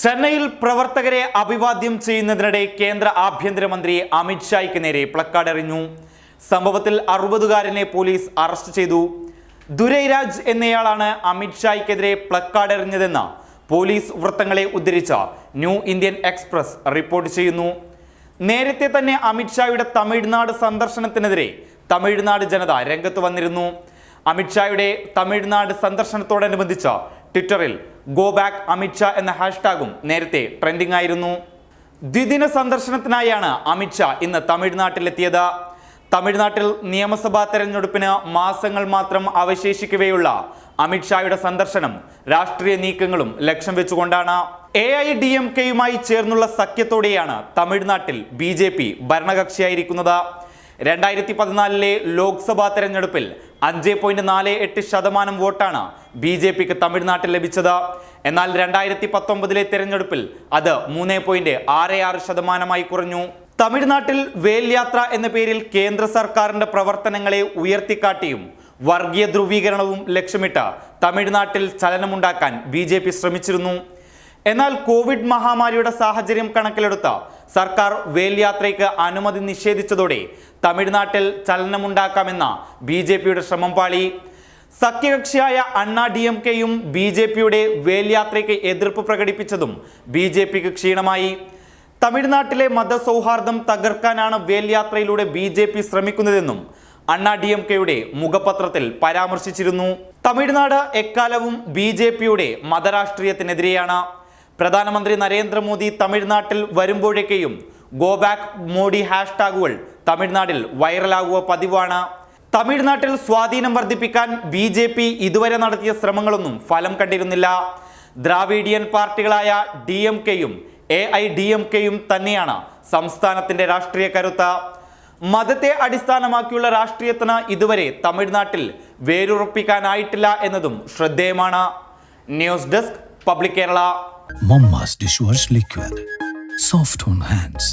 ചെന്നൈയിൽ പ്രവർത്തകരെ അഭിവാദ്യം ചെയ്യുന്നതിനിടെ കേന്ദ്ര ആഭ്യന്തരമന്ത്രി അമിത് ഷായ്ക്ക് നേരെ പ്ലക്കാർഡ് എറിഞ്ഞു. സംഭവത്തിൽ 60കാരനെ പോലീസ് അറസ്റ്റ് ചെയ്തു. ദുരൈരാജ് എന്നയാളാണ് അമിത് ഷായ്ക്കെതിരെ പ്ലക്കാർഡ് എറിഞ്ഞതെന്ന് പോലീസ് വൃത്തങ്ങളെ ഉദ്ധരിച്ച ന്യൂ ഇന്ത്യൻ എക്സ്പ്രസ് റിപ്പോർട്ട് ചെയ്യുന്നു. നേരത്തെ തന്നെ അമിത് ഷായുടെ തമിഴ്നാട് സന്ദർശനത്തിനെതിരെ തമിഴ്നാട് ജനത രംഗത്ത് വന്നിരുന്നു. അമിത് ഷായുടെ തമിഴ്നാട് സന്ദർശനത്തോടനുബന്ധിച്ച ട്വിറ്ററിൽ ഗോ ബാക്ക് അമിത് ഷാ എന്ന ഹാഷ്ടാഗും നേരത്തെ ട്രെൻഡിംഗ് ആയിരുന്നു. ദ്വിദിന സന്ദർശനത്തിനായാണ് അമിത് ഷാ ഇന്ന് തമിഴ്നാട്ടിലെത്തിയത്. തമിഴ്നാട്ടിൽ നിയമസഭാ തെരഞ്ഞെടുപ്പിന് മാസങ്ങൾ മാത്രം അവശേഷിക്കവെയുള്ള അമിത് ഷായുടെ സന്ദർശനം രാഷ്ട്രീയ നീക്കങ്ങളും ലക്ഷ്യം വെച്ചുകൊണ്ടാണ്. AIDMKയുമായി ചേർന്നുള്ള സഖ്യത്തോടെയാണ് തമിഴ്നാട്ടിൽ BJP ഭരണകക്ഷിയായിരിക്കുന്നത്. 2014 ലോക്സഭാ തെരഞ്ഞെടുപ്പിൽ 5.48% വോട്ടാണ് BJPക്ക് തമിഴ്നാട്ടിൽ ലഭിച്ചത്. എന്നാൽ 2019 തെരഞ്ഞെടുപ്പിൽ അത് 3.66% കുറഞ്ഞു. തമിഴ്നാട്ടിൽ വേൽ യാത്ര എന്ന പേരിൽ കേന്ദ്ര സർക്കാരിന്റെ പ്രവർത്തനങ്ങളെ ഉയർത്തിക്കാട്ടിയും വർഗീയ ധ്രുവീകരണവും ലക്ഷ്യമിട്ട് തമിഴ്നാട്ടിൽ ചലനമുണ്ടാക്കാൻ BJP ശ്രമിച്ചിരുന്നു. എന്നാൽ കോവിഡ് മഹാമാരിയുടെ സാഹചര്യം കണക്കിലെടുത്ത സർക്കാർ വേൽ യാത്രയ്ക്ക് അനുമതി നിഷേധിച്ചതോടെ തമിഴ്നാട്ടിൽ ചലനമുണ്ടാക്കാമെന്ന BJPയുടെ ശ്രമം പാളി. സഖ്യകക്ഷിയായ അണ്ണാ DMKയും BJPയുടെ വേൽ യാത്രയ്ക്ക് എതിർപ്പ് പ്രകടിപ്പിച്ചതും BJPക്ക് ക്ഷീണമായി. തമിഴ്നാട്ടിലെ മതസൗഹാർദ്ദം തകർക്കാനാണ് വേൽ യാത്രയിലൂടെ BJP ശ്രമിക്കുന്നതെന്നും അണ്ണാ DMKയുടെ മുഖപത്രത്തിൽ പരാമർശിച്ചിരുന്നു. തമിഴ്നാട് എക്കാലവും BJPയുടെ മതരാഷ്ട്രീയത്തിനെതിരെയാണ്. പ്രധാനമന്ത്രി നരേന്ദ്രമോദി തമിഴ്നാട്ടിൽ വരുമ്പോഴേക്കെയും ഗോ ബാക്ക് മോഡി ഹാഷ്ടാഗുകൾ തമിഴ്നാട്ടിൽ വൈറലാകുക പതിവാണ്. തമിഴ്നാട്ടിൽ സ്വാധീനം വർദ്ധിപ്പിക്കാൻ BJP ഇതുവരെ നടത്തിയ ശ്രമങ്ങളൊന്നും ഫലം കണ്ടിരുന്നില്ല. ദ്രാവിഡിയൻ പാർട്ടികളായ DMKയും AIDMKയും തന്നെയാണ് സംസ്ഥാനത്തിന്റെ രാഷ്ട്രീയ കരുത്ത്. മതത്തെ അടിസ്ഥാനമാക്കിയുള്ള രാഷ്ട്രീയത്തിന് ഇതുവരെ തമിഴ്നാട്ടിൽ വേരുറപ്പിക്കാനായിട്ടില്ല എന്നതും ശ്രദ്ധേയമാണ്. News desk public Kerala. Mama's dishwash liquid, soft on hands.